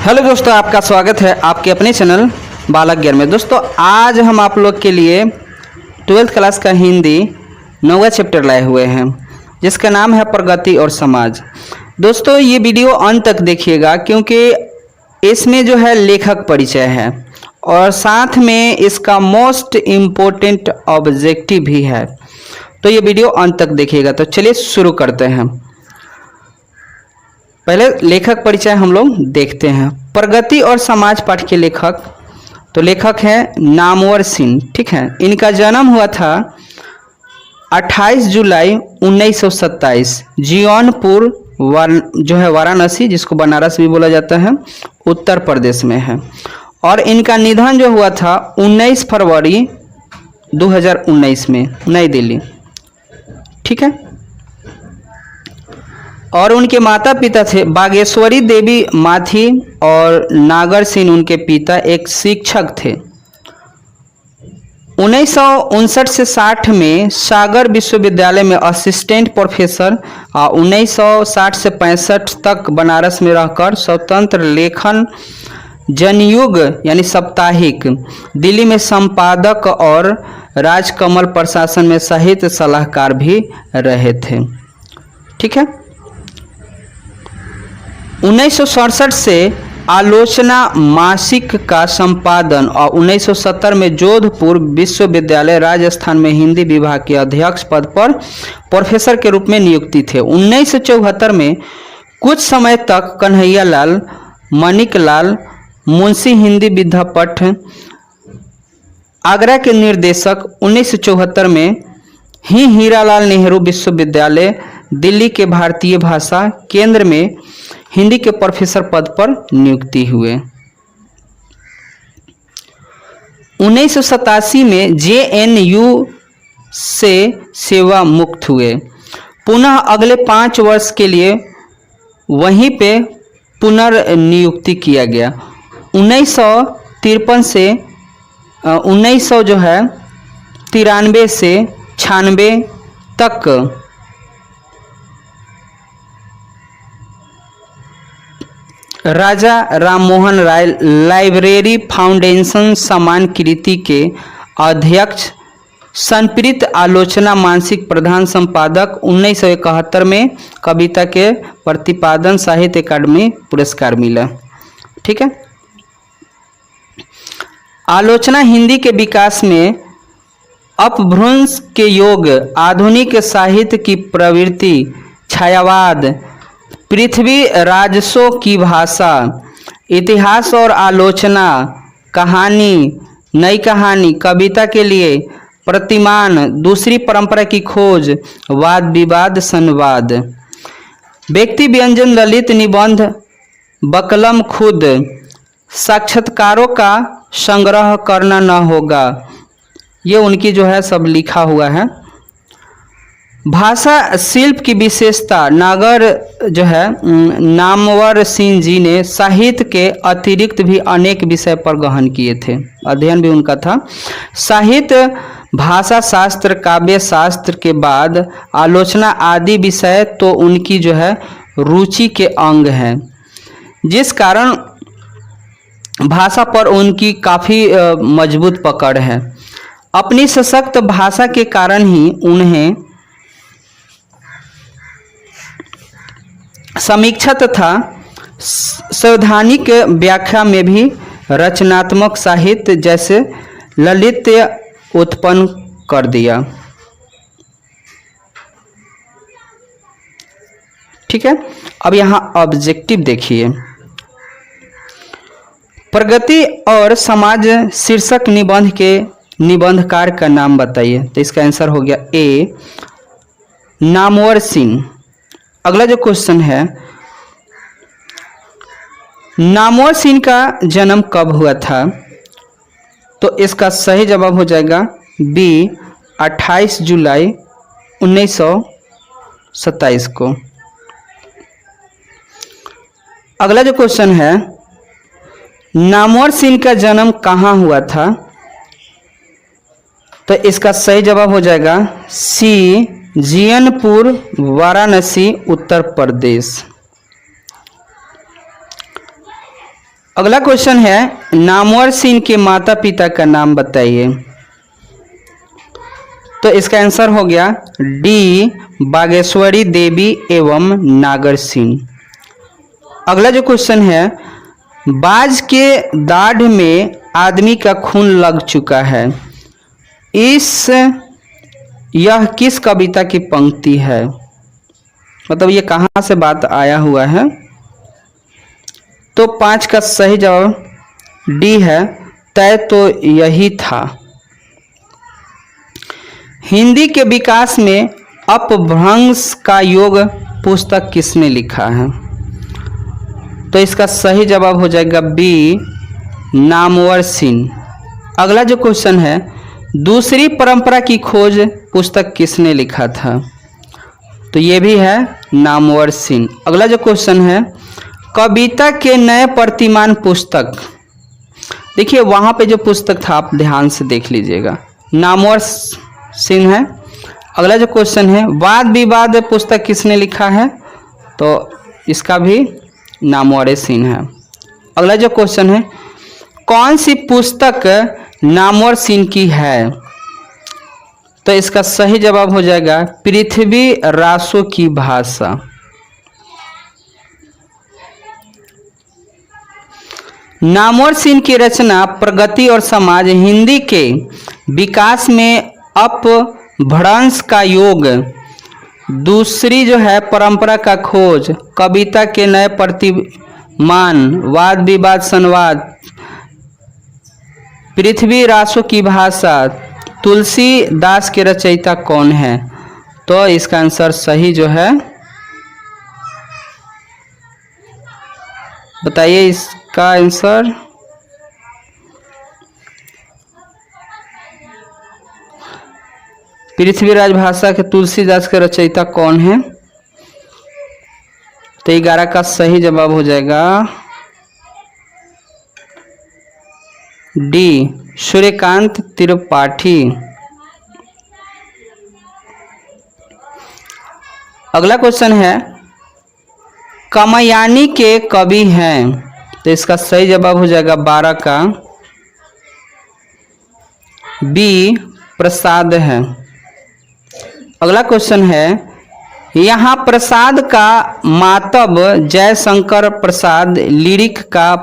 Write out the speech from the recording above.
Hello दोस्तों, आपका स्वागत है आपके अपने चैनल बालक ज्ञान में। दोस्तों आज हम आप लोग के लिए 12th क्लास का हिंदी 9वां चैप्टर लाए हुए हैं, जिसका नाम है प्रगति और समाज। दोस्तों ये वीडियो अंत तक देखिएगा, क्योंकि इसमें जो है लेखक परिचय है और साथ में इसका मोस्ट इम्पोर्टेंट ऑब्जेक्टिव भी है। तो ये वीडियो अंत तक देखिएगा। तो चलिए शुरू करते हैं। पहले लेखक परिचय हम लोग देखते हैं। प्रगति और समाज पाठ के लेखक, तो लेखक हैं नामवर सिंह। ठीक है, इनका जन्म हुआ था 28 जुलाई 1927 जौनपुर जो है वाराणसी, जिसको बनारस भी बोला जाता है, उत्तर प्रदेश में है। और इनका निधन जो हुआ था 19 फरवरी 2019 में, नई दिल्ली। ठीक है, और उनके माता पिता थे बागेश्वरी देवी माथी और नागर सिंह उनके पिता एक शिक्षक थे। 1959 से 60 में सागर विश्वविद्यालय में असिस्टेंट प्रोफेसर, 1960 से 65 तक बनारस में रहकर स्वतंत्र लेखन जनयुग यानी साप्ताहिक, दिल्ली में संपादक और राजकमल प्रशासन में साहित्य सलाहकार भी रहे थे। ठीक है, 1967 से आलोचना मासिक का संपादन और 1970 में जोधपुर विश्वविद्यालय राजस्थान में हिंदी विभाग के अध्यक्ष पद पर प्रोफेसर के रूप में नियुक्ति थे। 1974 में कुछ समय तक कन्हैयालाल मणिकलाल मुंशी हिंदी विद्यापीठ आगरा के निर्देशक, 1974 में ही हीरालाल नेहरू विश्वविद्यालय दिल्ली के भारतीय भाषा केंद्र में हिंदी के प्रोफेसर पद पर नियुक्ति हुए। 1987 में जेएनयू से सेवा मुक्त हुए। पुनः अगले 5 वर्ष के लिए वहीं पे पुनर्नियुक्ति किया गया। 1953 से 1993 से 96 तक राजा राममोहन राय लाइब्रेरी फाउंडेशन सम्मान कृति के अध्यक्ष, संप्रीत आलोचना मासिक प्रधान संपादक, 1971 में कविता के प्रतिपादन साहित्य अकादमी पुरस्कार मिला। ठीक है, आलोचना हिंदी के विकास में अपभ्रंश के योग, आधुनिक साहित्य की प्रवृत्ति, छायावाद, पृथ्वी राजसों की भाषा, इतिहास और आलोचना, कहानी, नई कहानी, कविता के लिए प्रतिमान, दूसरी परंपरा की खोज, वाद विवाद संवाद, व्यक्ति व्यंजन, ललित निबंध, बकलम खुद, साक्षात्कारों का संग्रह करना न होगा, ये उनकी जो है सब लिखा हुआ है। भाषा शिल्प की विशेषता, नागर जो है नामवर सिंह जी ने साहित्य के अतिरिक्त भी अनेक विषय पर गहन किए थे, अध्ययन भी उनका था। साहित्य, भाषा शास्त्र, काव्य शास्त्र के बाद आलोचना आदि विषय तो उनकी जो है रुचि के अंग हैं, जिस कारण भाषा पर उनकी काफ़ी मजबूत पकड़ है। अपनी सशक्त भाषा के कारण ही उन्हें समीक्षा तथा सैद्धांतिक व्याख्या में भी रचनात्मक साहित्य जैसे ललित उत्पन्न कर दिया। ठीक है, अब यहाँ ऑब्जेक्टिव देखिए। प्रगति और समाज शीर्षक निबंध के निबंधकार का नाम बताइए। तो इसका आंसर हो गया ए, नामवर सिंह। अगला जो क्वेश्चन है, नामवर सिंह का जन्म कब हुआ था? तो इसका सही जवाब हो जाएगा बी, 28 जुलाई 1927 को। अगला जो क्वेश्चन है, नामवर सिंह का जन्म कहाँ हुआ था? तो इसका सही जवाब हो जाएगा सी, जियनपुर वाराणसी उत्तर प्रदेश। अगला क्वेश्चन है, नामवर सिंह के माता पिता का नाम बताइए। तो इसका आंसर हो गया डी, बागेश्वरी देवी एवं नागर सिंह। अगला जो क्वेश्चन है, बाज के दाढ़ में आदमी का खून लग चुका है, यह किस कविता की पंक्ति है? मतलब ये कहाँ से बात आया हुआ है? तो 5 का सही जवाब डी है, तय तो यही था। हिंदी के विकास में अपभ्रंश का योग पुस्तक किसने लिखा है? तो इसका सही जवाब हो जाएगा बी, नामवर सिंह। अगला जो क्वेश्चन है, दूसरी परंपरा की खोज पुस्तक किसने लिखा था? तो ये भी है नामवर सिंह। अगला जो क्वेश्चन है, कविता के नए प्रतिमान पुस्तक, देखिए वहाँ पे जो पुस्तक था आप ध्यान से देख लीजिएगा, नामवर सिंह है। अगला जो क्वेश्चन है, वाद विवाद पुस्तक किसने लिखा है? तो इसका भी नामवर सिंह है। अगला जो क्वेश्चन है, कौन सी पुस्तक नामवर सिंह की है? तो इसका सही जवाब हो जाएगा पृथ्वी रासो की भाषा। नामवर सिंह की रचना प्रगति और समाज, हिंदी के विकास में अपभ्रंश का योग, दूसरी जो है परंपरा का खोज, कविता के नए प्रतिमान, वाद विवाद संवाद, पृथ्वी रासो की भाषा, तुलसीदास के रचयिता कौन है? तो इसका आंसर सही जो है, बताइए इसका आंसर। पृथ्वीराज भाषा के तुलसीदास के रचयिता कौन है? तो 11 का सही जवाब हो जाएगा डी, सूर्यकांत त्रिपाठी। अगला क्वेश्चन है, कामयानी के कवि हैं? तो इसका सही जवाब हो जाएगा 12 का बी, प्रसाद है। अगला क्वेश्चन है, यहाँ प्रसाद का मातब जयशंकर प्रसाद लिरिक का